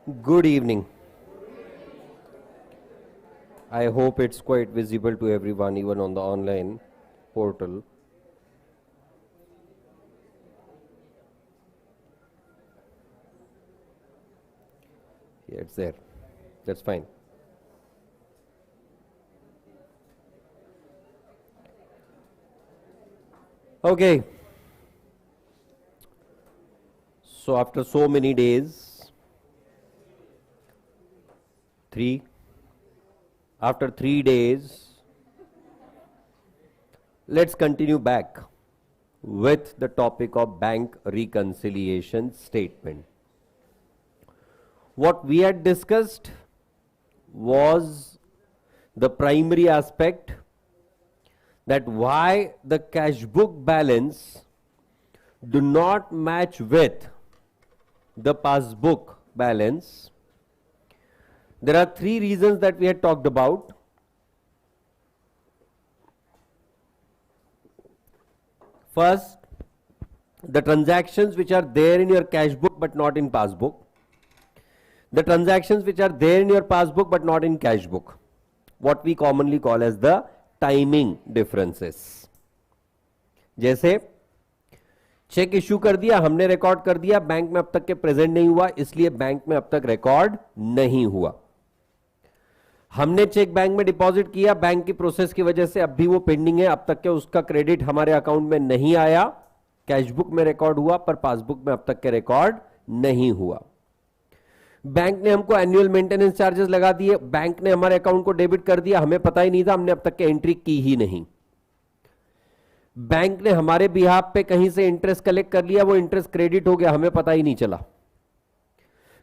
Good evening. I hope it's quite visible to everyone, even on the online portal. Yeah, it's there. That's fine. Okay. So after so many days, after 3 days, let's continue back with the topic of bank reconciliation statement. What we had discussed was the primary aspect, that why the cash book balance do not match with the passbook balance. There are 3 reasons that we had talked about. First, the transactions which are there in your cash book but not in passbook. The transactions which are there in your passbook but not in cash book, what we commonly call as the timing differences. जैसे check issue कर दिया, हमने record कर दिया, bank में अब तक के प्रेजेंट नहीं हुआ, इसलिए बैंक में अब तक रिकॉर्ड नहीं हुआ. हमने चेक बैंक में डिपॉजिट किया, बैंक की प्रोसेस की वजह से अब भी वो पेंडिंग है, अब तक के उसका क्रेडिट हमारे अकाउंट में नहीं आया. कैश बुक में रिकॉर्ड हुआ पर पासबुक में अब तक के रिकॉर्ड नहीं हुआ. बैंक ने हमको एनुअल मेंटेनेंस चार्जेस लगा दिए, बैंक ने हमारे अकाउंट को डेबिट कर दिया, हमें पता ही नहीं था, हमने अब तक के एंट्री की ही नहीं. बैंक ने हमारे बिहाफ पे कहीं से इंटरेस्ट कलेक्ट कर लिया, वो इंटरेस्ट क्रेडिट हो गया, हमें पता ही नहीं चला.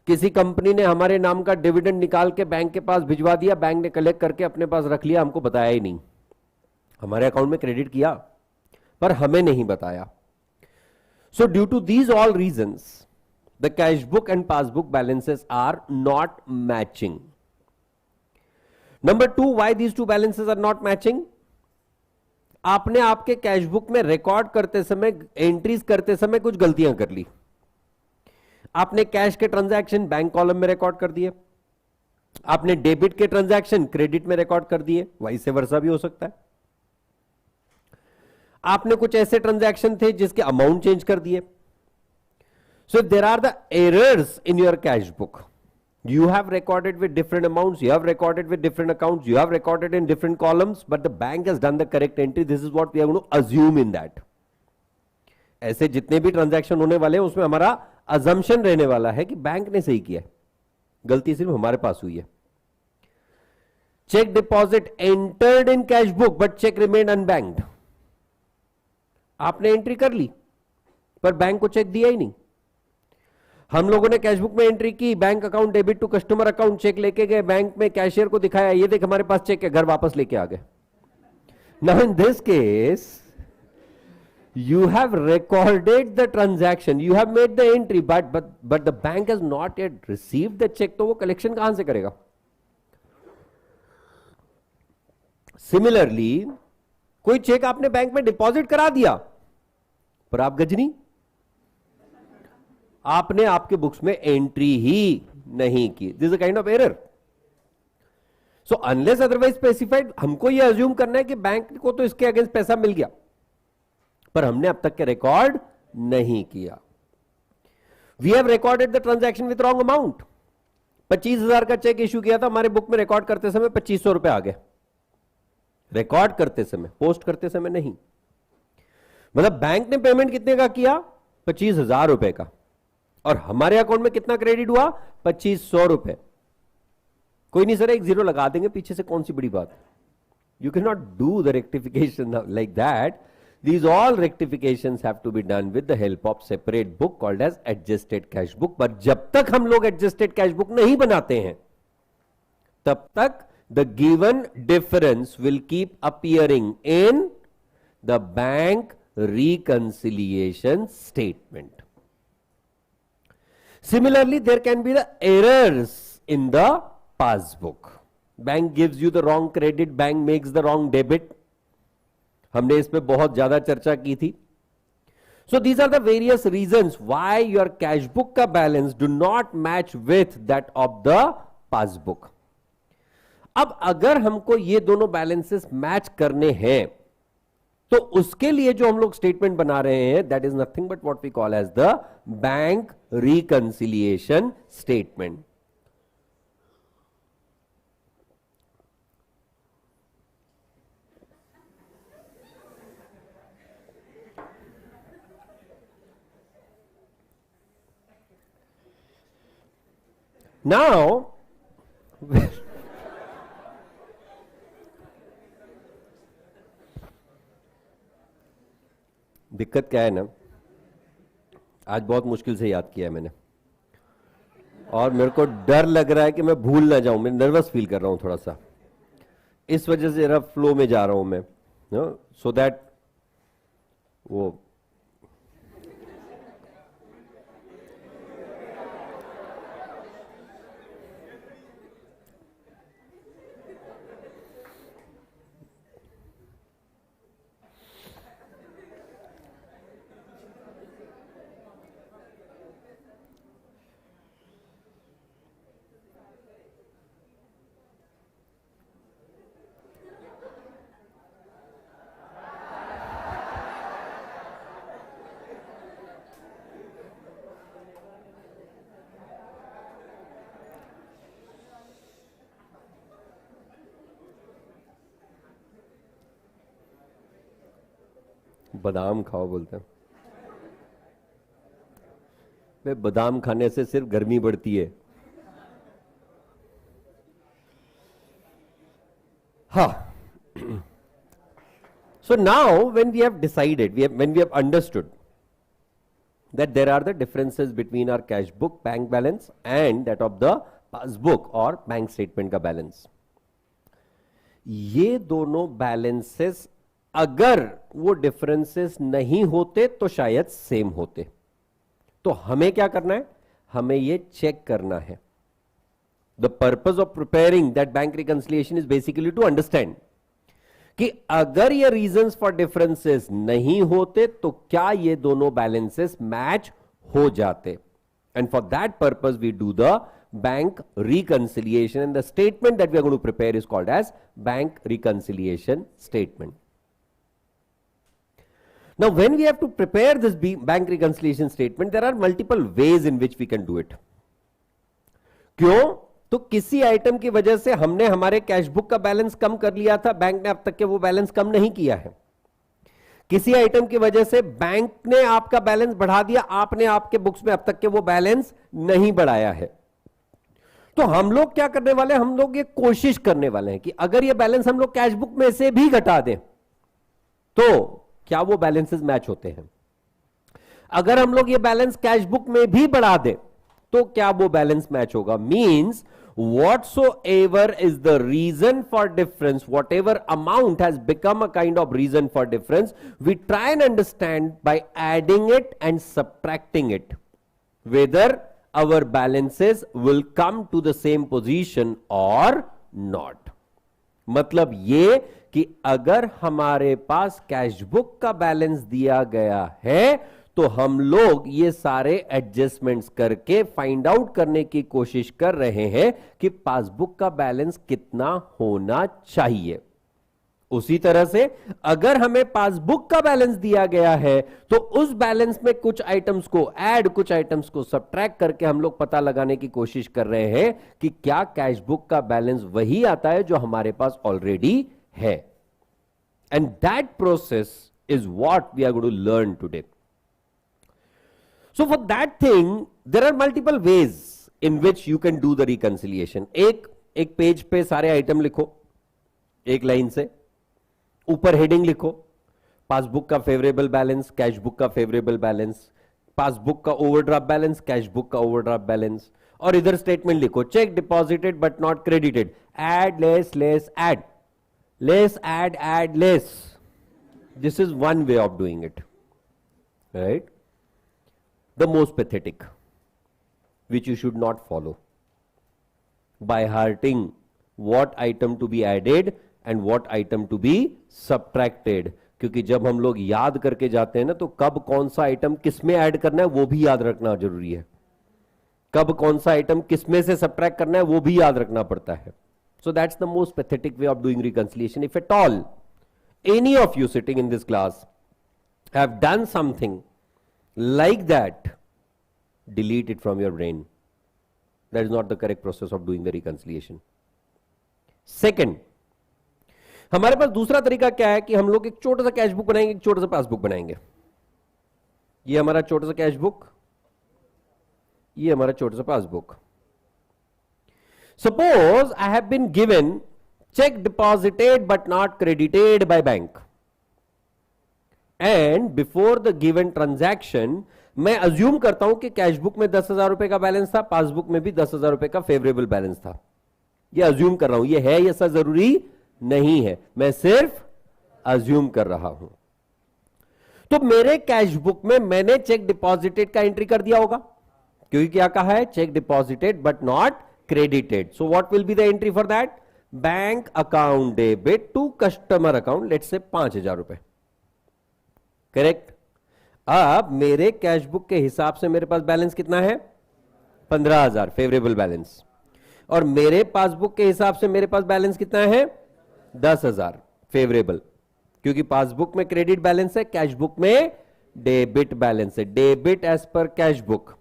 किसी कंपनी ने हमारे नाम का डिविडेंड निकाल के बैंक के पास भिजवा दिया, बैंक ने कलेक्ट करके अपने पास रख लिया, हमको बताया ही नहीं. हमारे अकाउंट में क्रेडिट किया पर हमें नहीं बताया. So due to these all reasons, the cash book and passbook balances are not matching. Number 2, why these two balances are not matching? आपने आपके कैश बुक में रिकॉर्ड करते समय, एंट्रीज करते समय कुछ गलतियां कर ली. आपने कैश के ट्रांजैक्शन बैंक कॉलम में रिकॉर्ड कर दिए, आपने डेबिट के ट्रांजैक्शन क्रेडिट में रिकॉर्ड कर दिए, वाइस वर्सा भी हो सकता है. आपने कुछ ऐसे ट्रांजैक्शन थे जिसके अमाउंट चेंज कर दिए. So if there are the errors in your cash book, you have recorded with different amounts, you have recorded with different accounts, you have recorded in different columns, but the bank has done the correct entry. This is what we are going to assume in that. ऐसे जितने भी transaction होने वाले हैं उसमें हमारा assumption रहने वाला है कि बैंक ने सही किया है, गलती सिर्फ हमारे पास हुई है. Check deposit entered in cash book but check remained unbanked. आपने एंट्री कर ली पर बैंक को चेक दिया ही नहीं. हम लोगों ने कैश बुक में एंट्री की, bank account debit to customer account, cheque लेके गए, बैंक में कैशियर को दिखाया, ये देख हमारे पास चेक है, घर वापस लेके आ गए. Now in this case you have recorded the transaction, you have made the entry, but the bank has not yet received the check. तो वो कलेक्शन कहां से करेगा? सिमिलरली कोई चेक आपने बैंक में डिपॉजिट करा दिया पर आप गजनी, आपने आपके बुक्स में एंट्री ही नहीं की. This is a kind of error. So unless otherwise specified, हमको यह अज्यूम करना है कि बैंक को तो इसके अगेंस्ट पैसा मिल गया पर हमने अब तक के रिकॉर्ड नहीं किया. We have recorded the transaction with wrong amount. 25,000 का चेक इश्यू किया था, हमारे बुक में रिकॉर्ड करते समय 2500 रुपए आ गए. रिकॉर्ड करते समय, पोस्ट करते समय नहीं. मतलब बैंक ने पेमेंट कितने का किया? 25,000 रुपए का, और हमारे अकाउंट में कितना क्रेडिट हुआ? 2500 रुपए. कोई नहीं सर, एक जीरो लगा देंगे पीछे से, कौन सी बड़ी बात. You can not do the rectification like that. These all rectifications have to be done with the help of separate book called as adjusted cash book. पर जब तक हम लोग adjusted cash book नहीं बनाते हैं तब तक the given difference will keep appearing in the bank reconciliation statement. Similarly, there can be the errors in the passbook. Bank gives you the wrong credit, bank makes the wrong debit. हमने इस पे बहुत ज्यादा चर्चा की थी. So these are the various reasons why your cash book ka balance do not match with that of the passbook. अब अगर हमको ये दोनों बैलेंसेस मैच करने हैं तो उसके लिए जो हम लोग स्टेटमेंट बना रहे हैं that is nothing but what we call as the bank reconciliation statement. Now, दिक्कत क्या है ना, आज बहुत मुश्किल से याद किया है मैंने और मेरे को डर लग रहा है कि मैं भूल ना जाऊं. मैं नर्वस फील कर रहा हूं थोड़ा सा, इस वजह से जरा फ्लो में जा रहा हूं मैं, सो दैट वो बादाम खाओ बोलते हैं. भाई बादाम खाने से सिर्फ गर्मी बढ़ती है. हाँ. So now when we have decided, when we have understood that there are the differences between our cash book bank balance and that of the passbook और बैंक स्टेटमेंट का बैलेंस, ये दोनों बैलेंसेस अगर वो डिफरेंसेस नहीं होते तो शायद सेम होते. तो हमें क्या करना है, हमें ये चेक करना है. The purpose of preparing that bank reconciliation is basically to understand कि अगर ये रीजंस फॉर डिफरेंसेस नहीं होते तो क्या ये दोनों बैलेंसेस मैच हो जाते. And for that purpose we do the bank reconciliation and the statement that we are going to prepare is called as bank reconciliation statement. Now when we have to prepare this bank reconciliation statement, there are multiple ways in which we can do it. क्यों? तो किसी item की वजह से हमने हमारे cash book का balance कम कर लिया था, बैंक ने अब तक के वो बैलेंस कम नहीं किया है. किसी आइटम की वजह से बैंक ने आपका बैलेंस बढ़ा दिया, आपने आपके बुक्स में अब तक के वो बैलेंस नहीं बढ़ाया है. तो हम लोग क्या करने वाले हैं, हम लोग ये कोशिश करने वाले हैं कि अगर ये बैलेंस हम लोग कैश बुक में से भी घटा दें तो क्या वो बैलेंसेस मैच होते हैं. अगर हम लोग ये बैलेंस कैश बुक में भी बढ़ा दें तो क्या वो बैलेंस मैच होगा. Means whatsoever is the reason for difference, whatever amount has become a kind of reason for difference, we try and understand by adding it and subtracting it whether our balances will come to the same position or not. मतलब ये कि अगर हमारे पास cash book का balance दिया गया है तो हम लोग ये सारे एडजस्टमेंट्स करके फाइंड आउट करने की कोशिश कर रहे हैं कि पासबुक का बैलेंस कितना होना चाहिए. उसी तरह से अगर हमें पासबुक का बैलेंस दिया गया है तो उस बैलेंस में कुछ आइटम्स को ऐड, कुछ आइटम्स को सब्ट्रैक्ट करके हम लोग पता लगाने की कोशिश कर रहे हैं कि क्या कैश बुक का बैलेंस वही आता है जो हमारे पास ऑलरेडी है. And that process is what we are going to learn today. So for that thing, there are multiple ways in which you can do the reconciliation. एक पेज पे सारे आइटम लिखो एक लाइन से, ऊपर हेडिंग लिखो passbook का favourable balance, cash book का फेवरेबल बैलेंस, पासबुक का ओवरड्राफ्ट बैलेंस, कैश बुक का ओवरड्राफ्ट बैलेंस, और इधर स्टेटमेंट लिखो cheque deposited but not credited, add less less add, less add add less. This is one way of doing it, right? The most pathetic, which you should not follow, by hearting what item to be added and what item to be subtracted. क्योंकि जब हम लोग याद करके जाते हैं ना, तो कब कौन सा आइटम किस में ऐड करना है वो भी याद रखना जरूरी है, कब कौन सा आइटम किस में से सब्ट्रैक्ट करना है वो भी याद रखना पड़ता है. So that's the most pathetic way of doing reconciliation. If at all any of you sitting in this class have done something like that, delete it from your brain. That is not the correct process of doing the reconciliation. Second, हमारे पास दूसरा तरीका क्या है कि हम लोग एक छोटा सा कैश बुक बनाएंगे, एक छोटा सा पासबुक बनाएंगे. ये हमारा छोटा सा कैश बुक, ये हमारा छोटा सा passbook. Suppose I have been given check deposited but not credited by bank, and before the given transaction मैं अज्यूम करता हूं कि कैश बुक में 10,000 रुपए का बैलेंस था, पासबुक में भी 10,000 रुपए का फेवरेबल बैलेंस था. ये अज्यूम कर रहा हूं, ये है ये ऐसा जरूरी नहीं है, मैं सिर्फ अज्यूम कर रहा हूं. तो मेरे कैश बुक में मैंने चेक डिपॉजिटेड का एंट्री कर दिया होगा, क्योंकि क्या कहा है, cheque deposited but not credited. So what will be the entry for that, bank account debit to customer account, let's say 5,000 रुपए. करेक्ट. अब मेरे कैश बुक के हिसाब से मेरे पास बैलेंस कितना है, 15,000 फेवरेबल बैलेंस, और मेरे पासबुक के हिसाब से मेरे पास बैलेंस कितना है, 10,000 फेवरेबल, क्योंकि पासबुक में क्रेडिट बैलेंस है, कैश बुक में डेबिट बैलेंस है. Debit as per cash book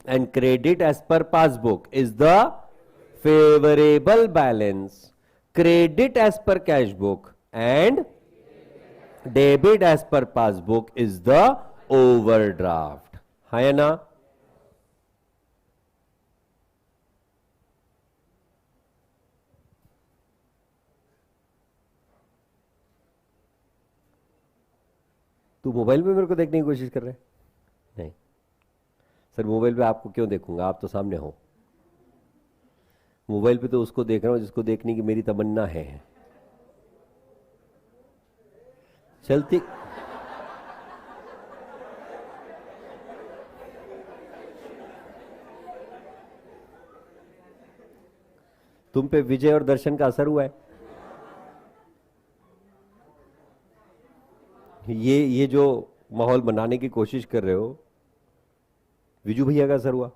and credit as per passbook is the favorable balance. Credit as per cash book and debit as per passbook is the overdraft. है ना. तू mobile पे मेरे को देखने की कोशिश कर रहे है? नहीं सर, मोबाइल पे आपको क्यों देखूंगा, आप तो सामने हो. मोबाइल पे तो उसको देख रहा हूं जिसको देखने की मेरी तमन्ना है. चलती तुम पे विजय और दर्शन का असर हुआ है. ये जो माहौल बनाने की कोशिश कर रहे हो, विजू भैया का असर हुआ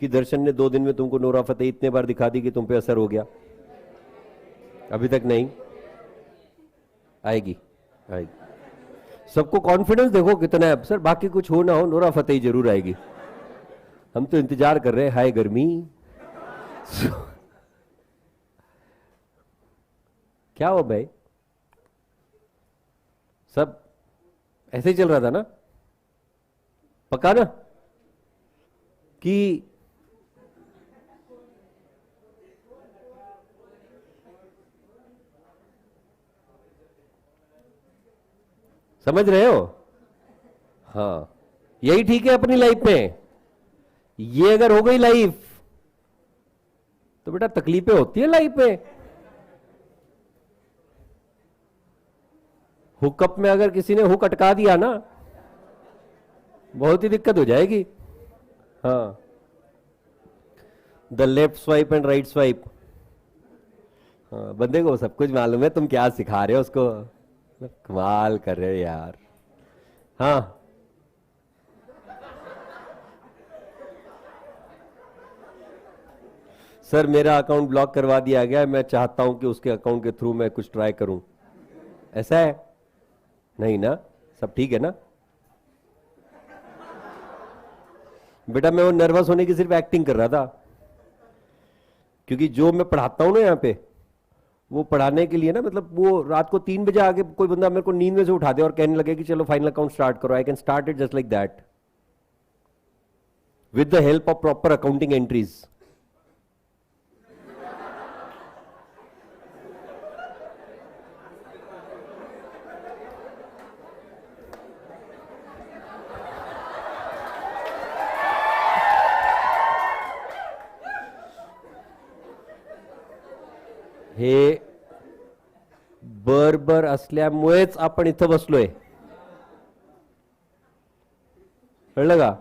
कि दर्शन ने 2 दिन में तुमको नोरा फतेही इतने बार दिखा दी कि तुम पे असर हो गया. अभी तक नहीं. आएगी आएगी. सबको कॉन्फिडेंस देखो कितना है. सर बाकी कुछ हो ना हो, नोरा फतेही जरूर आएगी. हम तो इंतजार कर रहे हैं. हाय गर्मी. क्या हो भाई, सब ऐसे ही चल रहा था ना, पक्का ना कि समझ रहे हो. हाँ, यही ठीक है अपनी लाइफ में. ये अगर हो गई लाइफ तो बेटा तकलीफें होती है लाइफ में. हुकअप में अगर किसी ने हुक अटका दिया ना, बहुत ही दिक्कत हो जाएगी. हाँ, the left swipe and right swipe. हाँ, बंदे को सब कुछ मालूम है, तुम क्या सिखा रहे हो उसको. कमाल कर रहे हो यार. हाँ, सर मेरा अकाउंट ब्लॉक करवा दिया गया, मैं चाहता हूं कि उसके अकाउंट के थ्रू मैं कुछ ट्राई करूं. ऐसा है नहीं ना, सब ठीक है ना. बेटा मैं वो नर्वस होने की सिर्फ एक्टिंग कर रहा था, क्योंकि जो मैं पढ़ाता हूं ना यहाँ पे, वो पढ़ाने के लिए ना, मतलब वो रात को 3 बजे आके कोई बंदा मेरे को नींद में से उठा दे और कहने लगे कि चलो फाइनल अकाउंट स्टार्ट करो, I can start it just like that with the help of proper accounting entries. हे बर्बर असल्यामुळेच आपण इथं बसलोय. कळलं का.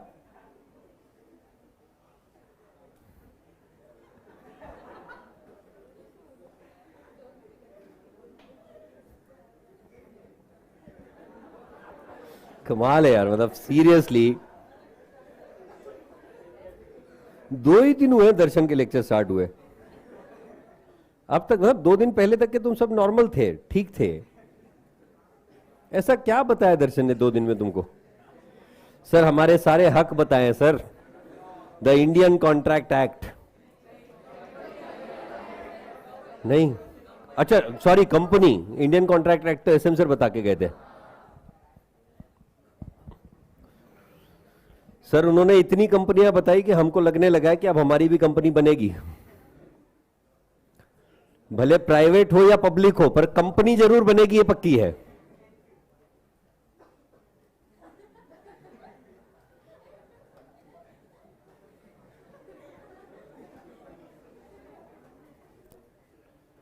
कमाल है यार, मतलब सीरियसली 2 ही दिन हुए दर्शन के लेक्चर स्टार्ट हुए, अब तक मतलब 2 दिन पहले तक के तुम सब नॉर्मल थे, ठीक थे। ऐसा क्या बताया दर्शन ने 2 दिन में तुमको? सर हमारे सारे हक बताए sir, the Indian contract act नहीं, अच्छा sorry company, Indian contract act तो एसएम सर बता के गए थे। सर उन्होंने इतनी कंपनियां बताई कि हमको लगने लगा है कि अब हमारी भी कंपनी बनेगी, भले प्राइवेट हो या पब्लिक हो, पर कंपनी जरूर बनेगी, ये पक्की है।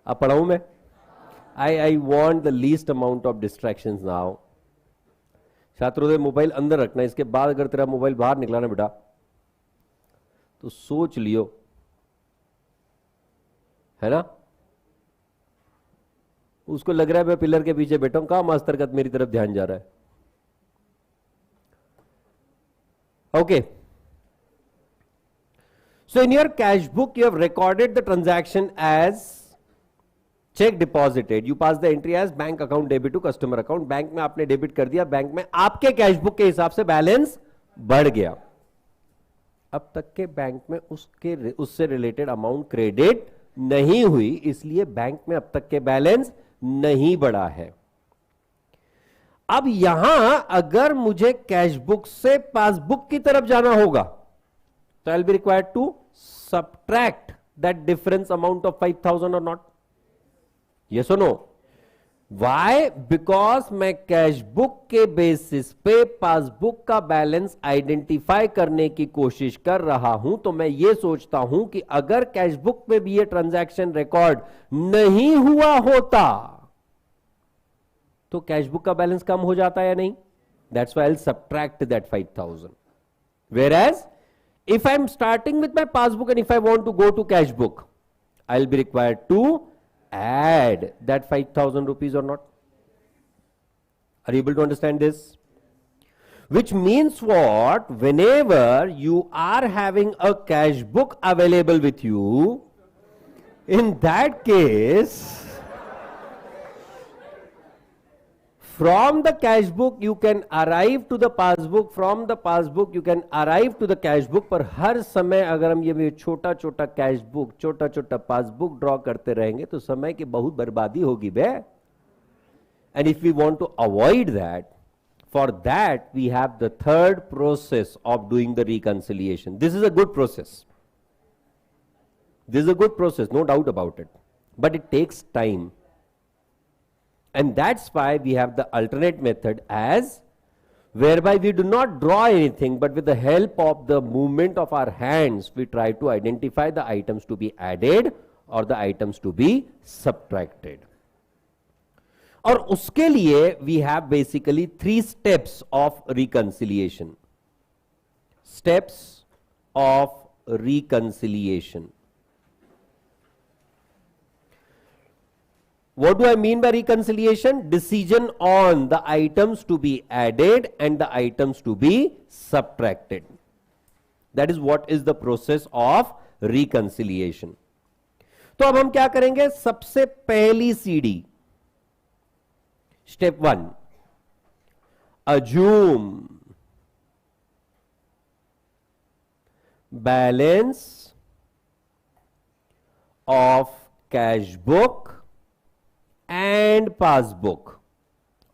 अब पढ़ाऊं मैं? I want the least amount of distraction now. छात्रों मोबाइल अंदर रखना, इसके बाद अगर तेरा मोबाइल बाहर निकला ना बेटा तो सोच लियो, है ना? उसको लग रहा है मैं पिलर के पीछे बैठा हूं, कहां मास्टर का मेरी तरफ ध्यान जा रहा है। Okay, so in your cash book you have recorded the transaction as cheque deposited, you pass the entry as bank account debit to customer account. Bank में आपने डेबिट कर दिया, बैंक में आपके कैश बुक के हिसाब से बैलेंस बढ़ गया। अब तक के बैंक में उससे रिलेटेड अमाउंट क्रेडिट नहीं हुई, इसलिए बैंक में अब तक के बैलेंस नहीं बढ़ा है। अब यहां अगर मुझे कैश बुक से पासबुक की तरफ जाना होगा तो I will be required to subtract that difference amount of 5,000 और not? Yes or no? Why? Because मैं कैश बुक के बेसिस पे पासबुक का बैलेंस आइडेंटिफाई करने की कोशिश कर रहा हूं, तो मैं ये सोचता हूं कि अगर कैश बुक में भी ये ट्रांजैक्शन रिकॉर्ड नहीं हुआ होता तो कैश बुक का बैलेंस कम हो जाता या नहीं? That's why I'll subtract that 5,000. Whereas if I'm starting with my passbook and if I want to go to cash book, I'll be required to add that 5,000 rupees or not? Are you able to understand this? Which means what? Whenever you are having a cash book available with you, in that case, from the cash book you can arrive to the passbook, from the passbook you can arrive to the cash book। पर हर समय अगर हम ये छोटा छोटा cash book, छोटा छोटा passbook draw करते रहेंगे तो समय की बहुत बर्बादी होगी बे। And if we want to avoid that, for that we have the third process of doing the reconciliation. This is a good process, this is a good process, no doubt about it, but it takes time. And that's why we have the alternate method as whereby we do not draw anything, but with the help of the movement of our hands, we try to identify the items to be added or the items to be subtracted. और उसके लिए we have basically 3 steps of reconciliation. Steps of reconciliation. What do I mean by reconciliation? Decision on the items to be added and the items to be subtracted. That is what is the process of reconciliation. तो अब हम क्या करेंगे? सबसे पहली सीढ़ी, step 1, assume balance of cash book and passbook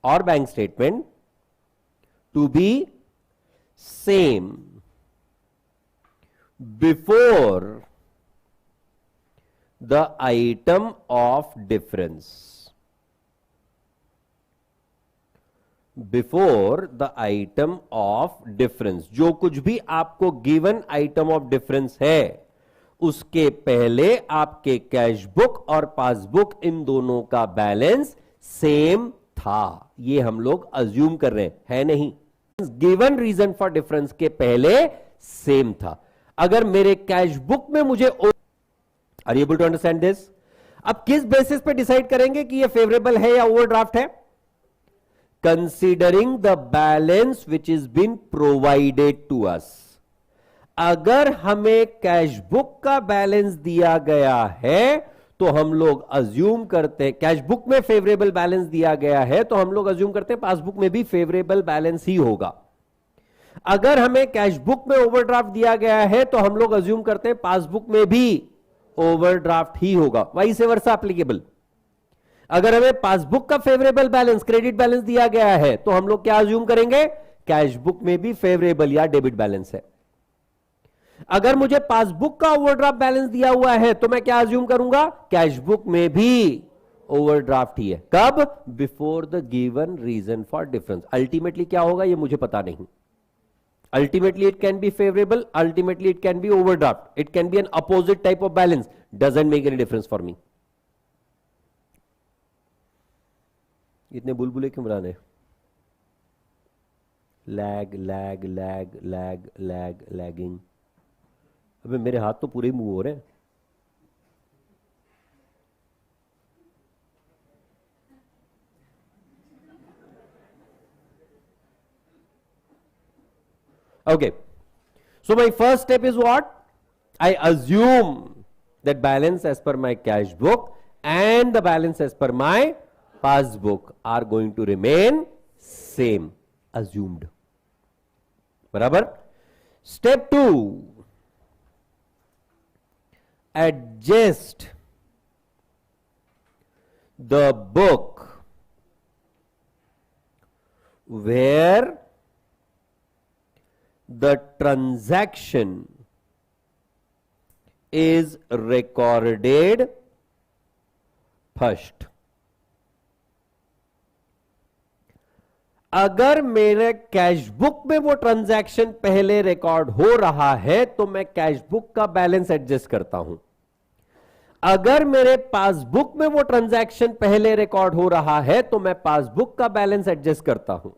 or bank statement to be same before the item of difference. Before the item of difference, जो कुछ भी आपको given item of difference है उसके पहले आपके कैश बुक और पासबुक इन दोनों का बैलेंस सेम था। ये हम लोग अज्यूम कर रहे हैं, है नहीं? गिवन रीजन फॉर डिफरेंस के पहले सेम था। अगर मेरे कैश बुक में मुझे are you able to understand this? अब किस बेसिस पे डिसाइड करेंगे कि ये फेवरेबल है या ओवरड्राफ्ट है? Considering the balance which is been provided to us. अगर हमें कैश बुक का बैलेंस दिया गया है तो हम लोग अज्यूम करते हैं, कैश बुक में फेवरेबल बैलेंस दिया गया है तो हम लोग अज्यूम करते हैं पासबुक में भी फेवरेबल बैलेंस ही होगा। अगर हमें कैश बुक में ओवरड्राफ्ट दिया गया है तो हम लोग अज्यूम करते हैं पासबुक में भी ओवरड्राफ्ट ही होगा। Vice versa applicable. अगर हमें पासबुक का फेवरेबल बैलेंस, क्रेडिट बैलेंस दिया गया है तो हम लोग क्या अज्यूम करेंगे, कैश बुक में भी फेवरेबल या डेबिट बैलेंस है। अगर मुझे पासबुक का ओवरड्राफ्ट बैलेंस दिया हुआ है तो मैं क्या अज्यूम करूंगा, कैश बुक में भी ओवरड्राफ्ट ही है। कब, before the given reason for difference. Ultimately क्या होगा ये मुझे पता नहीं। Ultimately it can be favourable, ultimately it can be overdraft, it can be an opposite type of balance, doesn't make any difference for me. इतने बुलबुले क्यों बनाने, lag lag lag lag lag lagging. अबे मेरे हाथ तो पूरे ही मूव हो रहे हैं। Okay, so my first step is what? I assume that balance as per my cash book and the balance as per my passbook are going to remain same. Assumed. बराबर। Step 2, adjust the book where the transaction is recorded first। अगर मेरे cash book में वो transaction पहले record हो रहा है तो मैं कैश बुक का बैलेंस एडजस्ट करता हूं। अगर मेरे पासबुक में वो ट्रांजैक्शन पहले रिकॉर्ड हो रहा है तो मैं पासबुक का बैलेंस एडजस्ट करता हूं।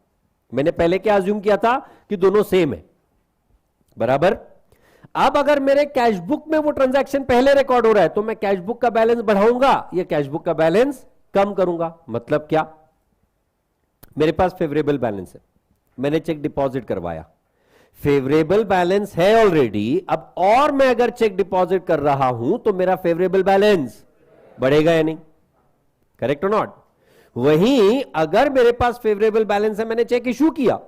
मैंने पहले क्या अज्यूम किया था कि दोनों सेम है, बराबर। अब अगर मेरे कैश बुक में वो ट्रांजैक्शन पहले रिकॉर्ड हो रहा है तो मैं कैश बुक का बैलेंस बढ़ाऊंगा या कैश बुक का बैलेंस कम करूंगा। मतलब क्या, मेरे पास फेवरेबल बैलेंस है, मैंने चेक डिपॉजिट करवाया, फेवरेबल बैलेंस है ऑलरेडी। अब और मैं अगर चेक डिपॉजिट कर रहा हूं तो मेरा फेवरेबल बैलेंस बढ़ेगा या नहीं, करेक्ट और नॉट। वहीं अगर मेरे पास फेवरेबल बैलेंस है, मैंने चेक इश्यू किया,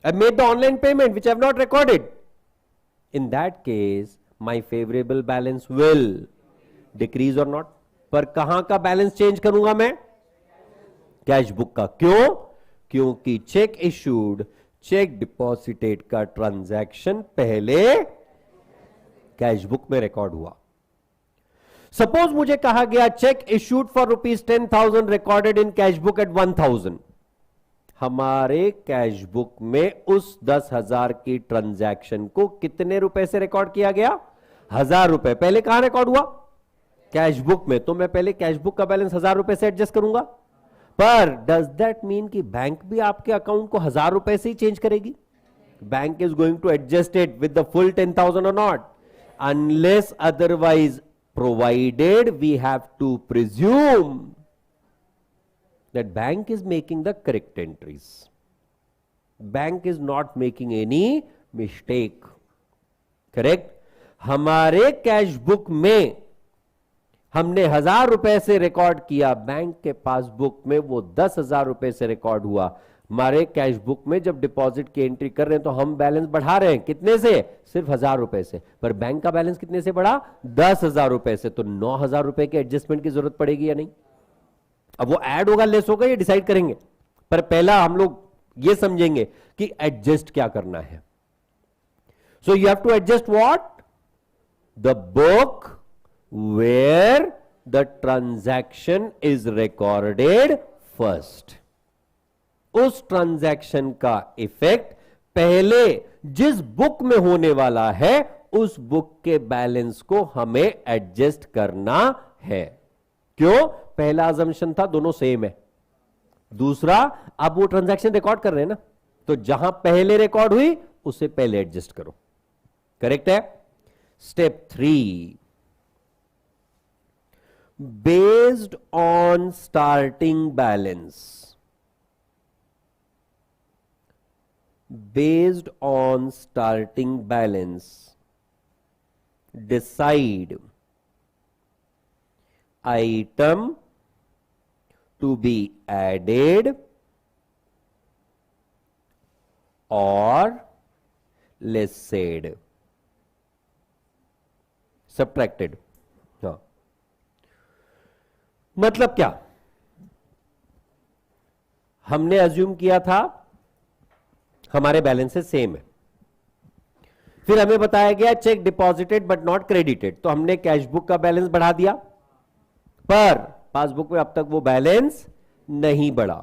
I made the online payment which I have not recorded, in that case my favourable balance will decrease और नॉट। पर कहां का बैलेंस चेंज करूंगा मैं, कैश बुक का। क्यों, क्योंकि चेक इश्यूड, चेक डिपॉजिटेड का ट्रांजैक्शन पहले कैश बुक में रिकॉर्ड हुआ। सपोज मुझे कहा गया cheque issued for ₹10,000 recorded in cash book at 1,000। हमारे कैश बुक में उस 10,000 की ट्रांजैक्शन को कितने रुपए से रिकॉर्ड किया गया, 1,000 रुपए। पहले कहां रिकॉर्ड हुआ, कैश बुक में। तो मैं पहले कैश बुक का बैलेंस 1,000 रुपए से एडजस्ट करूंगा। पर डज दैट मीन कि बैंक भी आपके अकाउंट को 1,000 रुपए से ही चेंज करेगी? Bank is going to adjust it with the full 10,000 और not, unless otherwise provided we have to presume that bank is making the correct entries. Bank is not making any mistake. Correct? हमारे cash book में हमने 1,000 रुपए से record किया, bank के passbook में वो 10,000 रुपए से रिकॉर्ड हुआ। हमारे कैश बुक में जब डिपॉजिट की एंट्री कर रहे हैं तो हम बैलेंस बढ़ा रहे हैं, कितने से, सिर्फ 1,000 रुपए से। पर बैंक का बैलेंस कितने से बढ़ा, 10,000 रुपए से। तो 9,000 रुपए के एडजस्टमेंट की जरूरत पड़ेगी या नहीं? अब वो ऐड होगा लेस होगा ये डिसाइड करेंगे, पर पहला हम लोग ये समझेंगे कि एडजस्ट क्या करना है। So you have to adjust what, the book where the transaction is recorded first. उस ट्रांजैक्शन का इफेक्ट पहले जिस बुक में होने वाला है उस बुक के बैलेंस को हमें एडजस्ट करना है। क्यों, पहला अजम्पशन था दोनों सेम है। दूसरा, अब वो ट्रांजैक्शन रिकॉर्ड कर रहे हैं ना, तो जहां पहले रिकॉर्ड हुई उसे पहले एडजस्ट करो। करेक्ट है। Step 3, based on starting balance based on starting balance decide item to be added or lessed, subtracted. हाँ, मतलब क्या? हमने अज्यूम किया था हमारे बैलेंसेस सेम है, फिर हमें बताया गया check deposited but not credited, तो हमने कैश बुक का बैलेंस बढ़ा दिया, पर पासबुक में अब तक वो बैलेंस नहीं बढ़ा।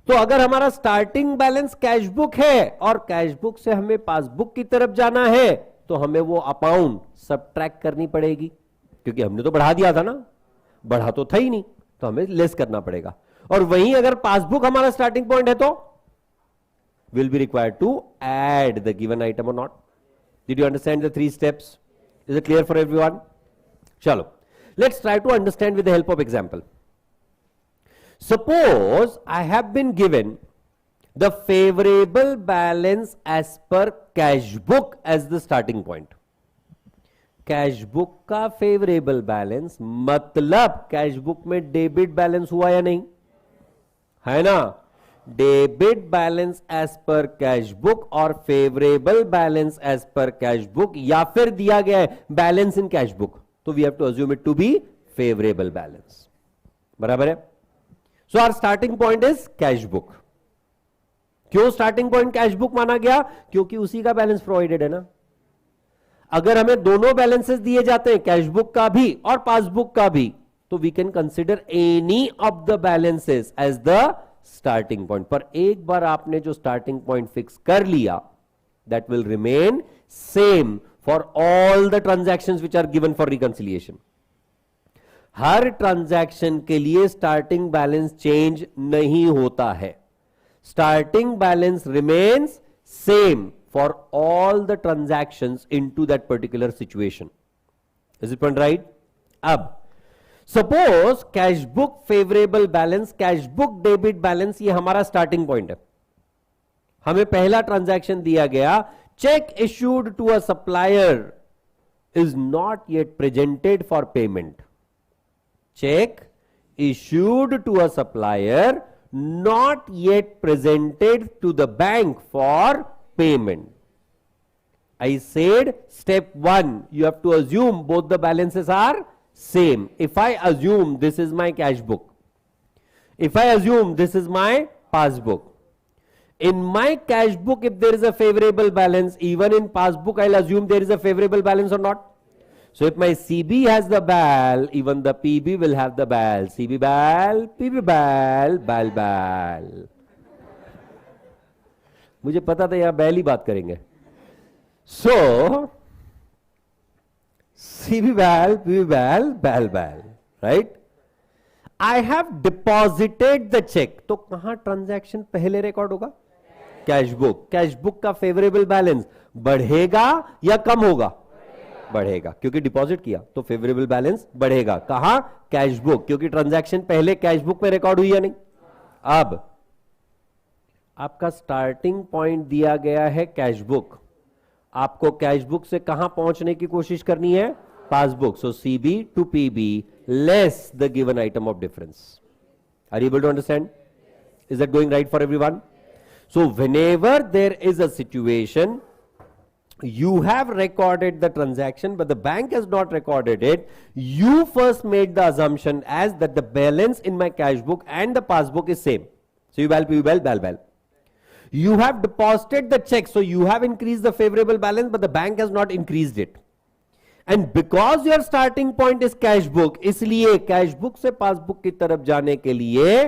तो अगर हमारा स्टार्टिंग बैलेंस कैश बुक है और कैश बुक से हमें पासबुक की तरफ जाना है, तो हमें वो अमाउंट सबट्रैक्ट करनी पड़ेगी, क्योंकि हमने तो बढ़ा दिया था ना, बढ़ा तो था ही नहीं, तो हमें लेस करना पड़ेगा। और वहीं अगर पासबुक हमारा स्टार्टिंग पॉइंट है तो will be required to add the given item और not. Did you understand the 3 steps? Is it clear for everyone? चलो, let's try to understand with the help of example. Suppose I have been given the favorable balance as per cash book as the starting point. Cash book का favourable balance मतलब cash book में debit balance हुआ या नहीं, है ना? Debit balance as per cash book और favourable balance as per cash book, या फिर दिया गया है बैलेंस इन कैश बुक, तो we have to assume it to be favourable balance. बराबर है? So our starting point is cash book. क्यों स्टार्टिंग पॉइंट कैश बुक माना गया? क्योंकि उसी का बैलेंस प्रोवाइडेड है ना। अगर हमें दोनों बैलेंसेस दिए जाते हैं, कैश बुक का भी और पासबुक का भी, तो we can consider any of the balances as the starting point. पर एक बार आपने जो स्टार्टिंग पॉइंट फिक्स कर लिया, that will remain same for all the transactions which are given for reconciliation. हर ट्रांजैक्शन के लिए स्टार्टिंग बैलेंस चेंज नहीं होता है, starting balance remains same for all the transactions into that particular situation. Is it point right? अब suppose cash book favorable balance, cash book debit balance, ये हमारा starting point है। हमें पहला transaction दिया गया, check issued to a supplier is not yet presented for payment. Check issued to a supplier not yet presented to the bank for payment. I said step 1, you have to assume both the balances are same. If I assume this is my cash book, if I assume this is my passbook, in my cash book if there is a favorable balance, even in passbook I'll assume there is a favorable balance or not. So if my CB has the BAL, even the PB will have the BAL. CB BAL, PB BAL, BAL BAL. मुझे पता था यहां बैल ही बात करेंगे। सो CB बैल, PB bal, bal bal, right? I have deposited the cheque, तो कहां ट्रांजैक्शन पहले रिकॉर्ड होगा? Cash book. कैश बुक का फेवरेबल बैलेंस बढ़ेगा या कम होगा? बढ़ेगा, क्योंकि डिपॉजिट किया तो फेवरेबल बैलेंस बढ़ेगा। कहां? कैश बुक, क्योंकि ट्रांजैक्शन पहले कैश बुक में रिकॉर्ड हुई या नहीं। अब आपका स्टार्टिंग पॉइंट दिया गया है कैश बुक, आपको कैश बुक से कहां पहुंचने की कोशिश करनी है? Passbook. So CB to PB less the given item of difference. Are you able to understand? Is that going right for everyone? So whenever there is a situation, you have recorded the transaction but the bank has not recorded it, you first made the assumption as that the balance in my cash book and the passbook is same. So you bal. You have deposited the check, so you have increased the favorable balance but the bank has not increased it. And because your starting point is cash book, इसलिए cash book से passbook की तरफ जाने के लिए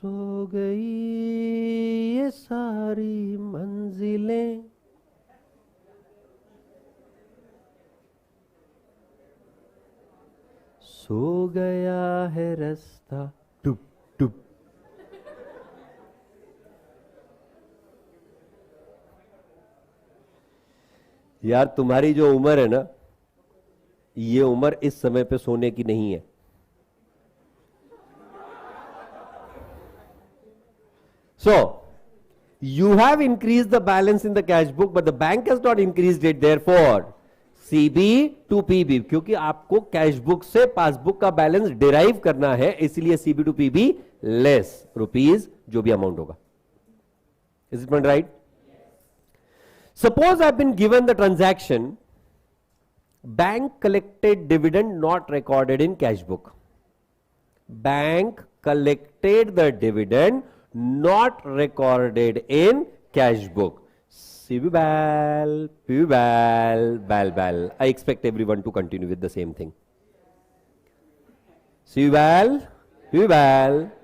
सो गई ये सारी मंजिलें, सो गया है रास्ता टुप टुप। यार तुम्हारी जो उम्र है ना, ये उम्र इस समय पे सोने की नहीं है। So you have increased the balance in the cash book, but the bank has not increased it. Therefore, CB to PB, क्योंकि आपको कैश बुक से पासबुक का बैलेंस डिराइव करना है, इसलिए CB to PB less rupees जो भी amount होगा. Is it right? Suppose I've been given the transaction, bank collected dividend not recorded in cash book. Bank collected the dividend not recorded in cash book. CB bal, PB bal. I expect everyone to continue with the same thing. CB bal, PB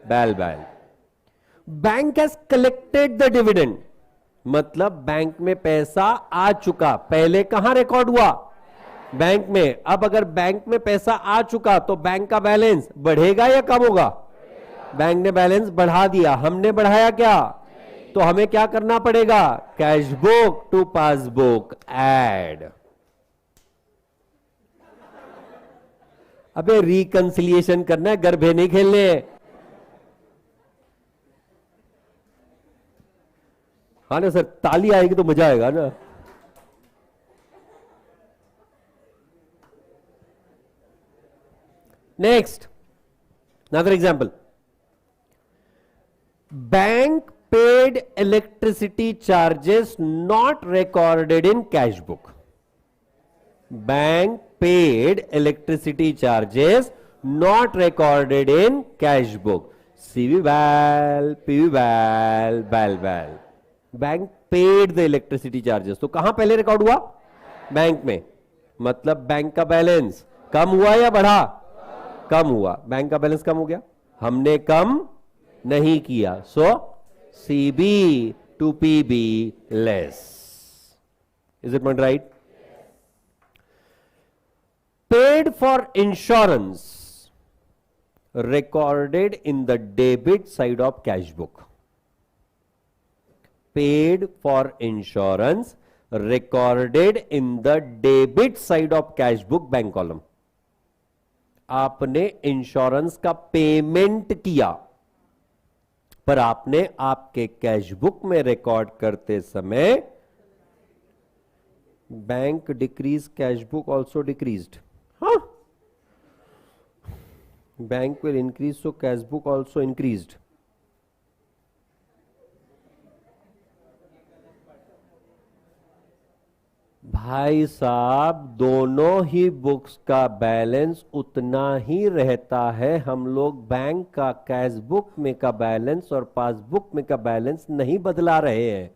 bal. Bank has collected the dividend. मतलब bank में पैसा आ चुका. पहले कहां record हुआ? Bank में. अब अगर बैंक में पैसा आ चुका तो बैंक का बैलेंस बढ़ेगा या कम होगा? बैंक ने बैलेंस बढ़ा दिया. हमने बढ़ाया क्या? तो हमें क्या करना पड़ेगा? Cash book to passbook add. अबे रिकंसिलिएशन करना है, गरबे नहीं खेलने. हाँ ना सर, ताली आएगी तो मजा आएगा ना. Next, another example. Bank paid electricity charges not recorded in cash book. Bank paid electricity charges not recorded in cash book. CB bal, PB bal. Bank paid the electricity charges. तो कहां पहले record हुआ? Bank में. मतलब bank का balance कम हुआ या बढ़ा? कम हुआ. बैंक का बैलेंस कम हो गया, हमने कम नहीं किया. सो CB to PB less. Is it right? Paid for insurance recorded in the debit side of cash book. Paid for insurance recorded in the debit side of cash book bank column. आपने insurance का payment किया, पर आपने आपके cash book में record करते समय bank decrease, cash book also decreased. हाँ, bank will increase, so cash book also increased. भाई साहब, दोनों ही बुक्स का बैलेंस उतना ही रहता है. हम लोग बैंक का कैश बुक में का बैलेंस और पासबुक में का बैलेंस नहीं बदला रहे हैं.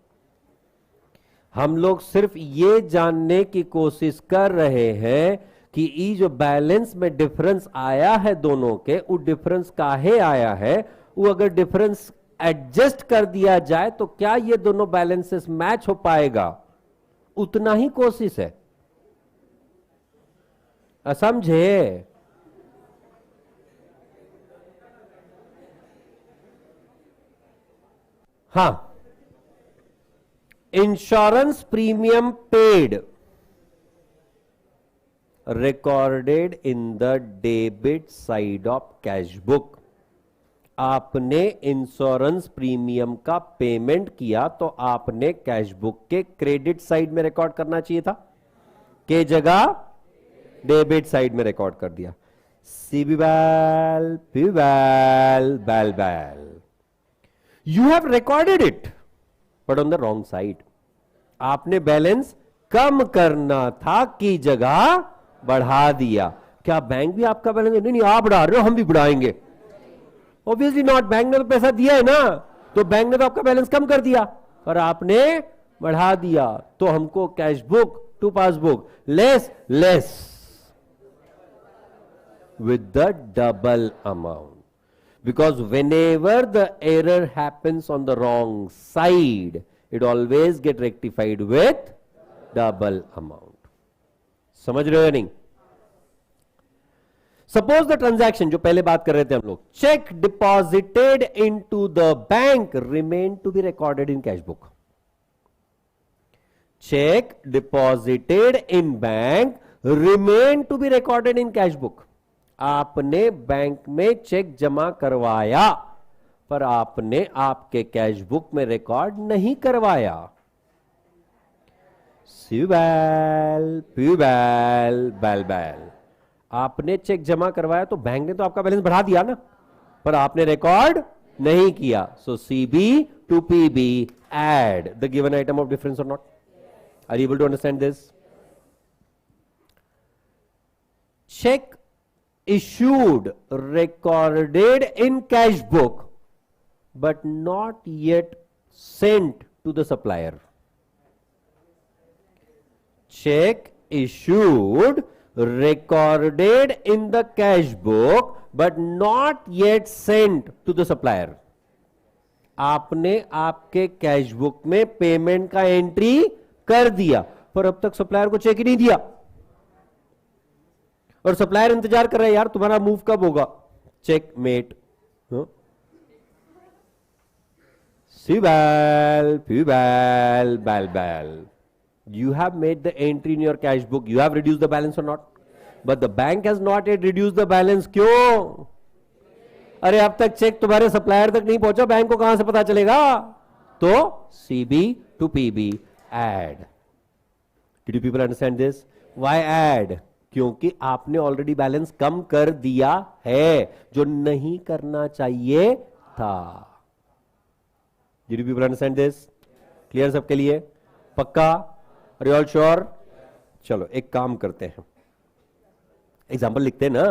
हम लोग सिर्फ ये जानने की कोशिश कर रहे हैं कि ये जो बैलेंस में डिफरेंस आया है दोनों के, वो डिफरेंस काहे आया है. वो अगर डिफरेंस एडजस्ट कर दिया जाए तो क्या ये दोनों बैलेंसेस मैच हो पाएगा? उतना ही कोशिश है. समझे? हां, insurance premium paid recorded in the debit side of cash book. आपने इंश्योरेंस प्रीमियम का पेमेंट किया तो आपने कैश बुक के क्रेडिट साइड में रिकॉर्ड करना चाहिए था, के जगह डेबिट साइड में रिकॉर्ड कर दिया. CB bal, PB bal. You have recorded it, but on the wrong side. आपने बैलेंस कम करना था की जगह बढ़ा दिया. क्या बैंक भी आपका बैलेंस? नहीं, आप बढ़ा रहे हो, हम भी बढ़ाएंगे. Obviously not. बैंक ने तो पैसा दिया है ना, तो बैंक ने तो आपका बैलेंस कम कर दिया, पर आपने बढ़ा दिया. तो हमको cash book to passbook less with the double amount. Because whenever the error happens on the wrong side, it always get rectified with double amount. समझ रहे हो नहीं? सपोज द ट्रांजैक्शन जो पहले बात कर रहे थे हम लोग, cheque deposited into the bank remain to be recorded in cash book. Cheque deposited in bank remain to be recorded in cash book. आपने बैंक में चेक जमा करवाया, पर आपने आपके कैश बुक में रिकॉर्ड नहीं करवाया। सिबैल प्यूबैल बैल बैल, आपने चेक जमा करवाया तो बैंक ने तो आपका बैलेंस बढ़ा दिया ना, पर आपने रिकॉर्ड नहीं किया। So CB to PB add the given item of difference और not. Are you able to understand this? Check issued recorded in cash book but not yet sent to the supplier. Check issued recorded in the cash book but not yet sent to the supplier. आपने आपके cash book में payment का entry कर दिया पर अब तक supplier को चेक ही नहीं दिया, और सप्लायर इंतजार कर रहा है, यार तुम्हारा मूव कब होगा। Check met. सिबैल प्यूबैल बैल बैल, you have made the entry in your cash book, you have reduced the balance or not, but the bank has not yet reduced the balance. क्यों? अरे अब तक चेक तुम्हारे सप्लायर तक नहीं पहुंचा, बैंक को कहां से पता चलेगा? तो CB to PB add. Did you people understand this? Why add? क्योंकि आपने ऑलरेडी बैलेंस कम कर दिया है, जो नहीं करना चाहिए था। Did you people understand this? Clear सबके लिए? पक्का? Are you all sure? चलो एक काम करते हैं, एग्जाम्पल लिखते हैं ना।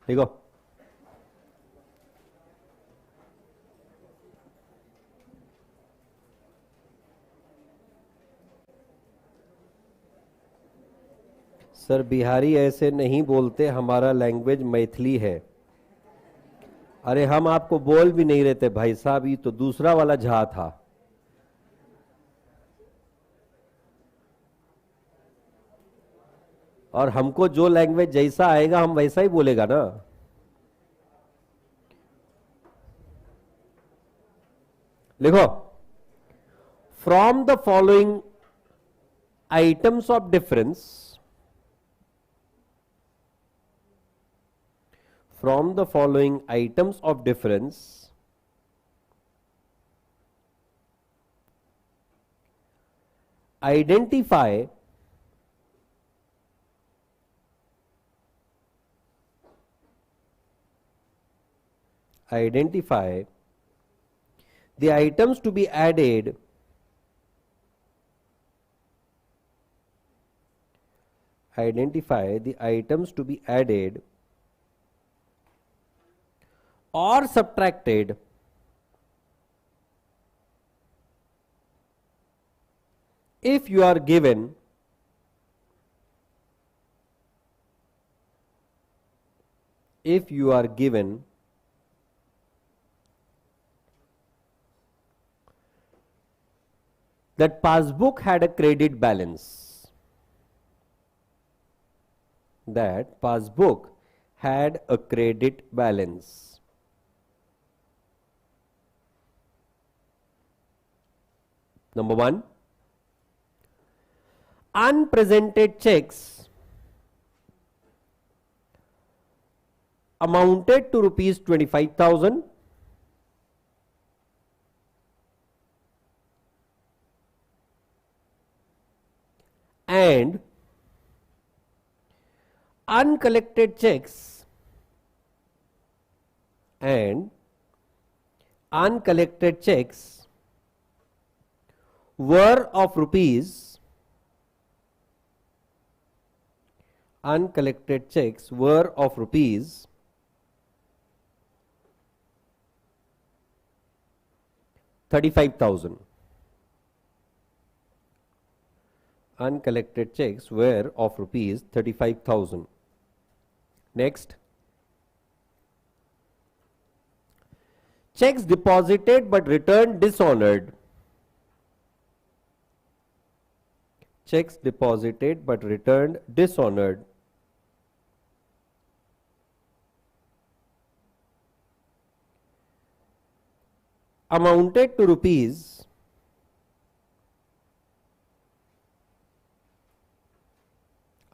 देखो, सर बिहारी ऐसे नहीं बोलते, हमारा लैंग्वेज मैथिली है। अरे हम आपको बोल भी नहीं रहे थे भाई साहब, ये तो दूसरा वाला झा था। और हमको जो लैंग्वेज जैसा आएगा हम वैसा ही बोलेगा ना। लिखो, from the following items of difference, from the following items of difference, identify the items to be added or subtracted if you are given that passbook had a credit balance, that passbook had a credit balance. Number one, unpresented checks amounted to rupees 25,000 and uncollected checks were of rupees 35,000. Uncollected checks were of rupees 35,000. Next, checks deposited but returned dishonored. Checks deposited but returned dishonored amounted to rupees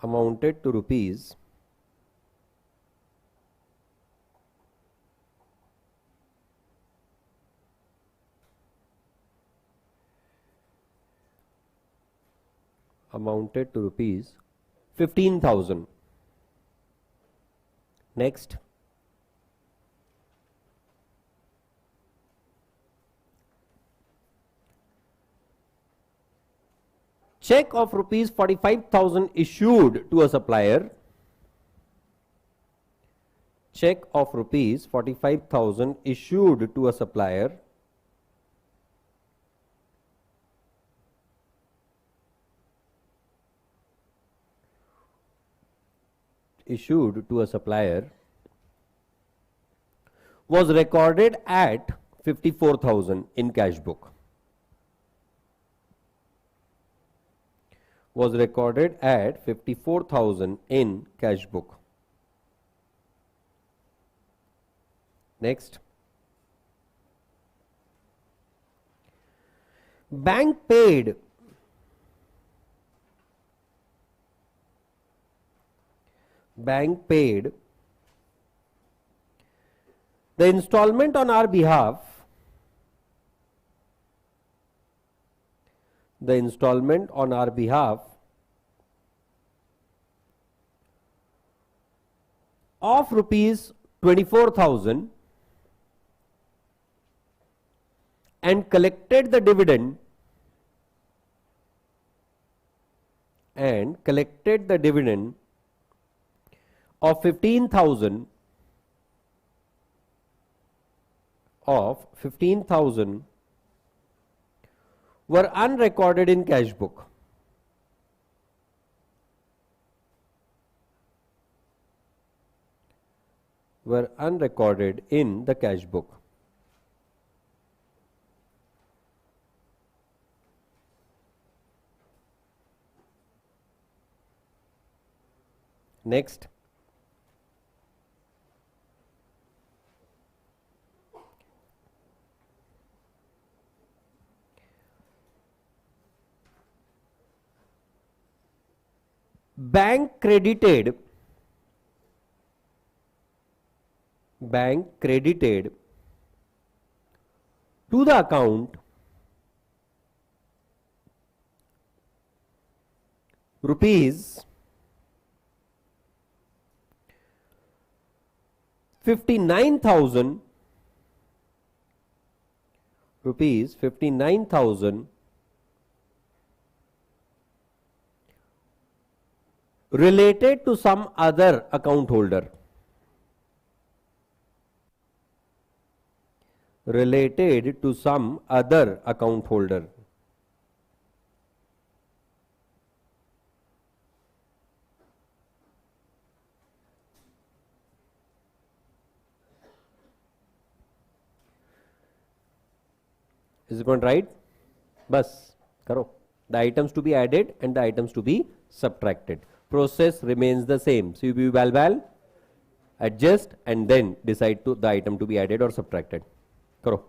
1,00,000 amounted to rupees 15,000. Next. Check of rupees 45,000 issued to a supplier. Check of rupees 45,000 issued to a supplier. Issued to a supplier was recorded at 54,000 in cash book. Was recorded at 54,000 in cash book. Next. Bank paid the installment on our behalf, of rupees 24,000 and collected the dividend of 15,000 were unrecorded in cash book. Were unrecorded in the cash book. Next. Bank credited to the account rupees 59,000 related to some other account holder. Related to some other account holder. Is it going right? Bas, karo. The items to be added and the items to be subtracted. Process remains the same. So you will adjust and then decide to the item to be added or subtracted. Karo.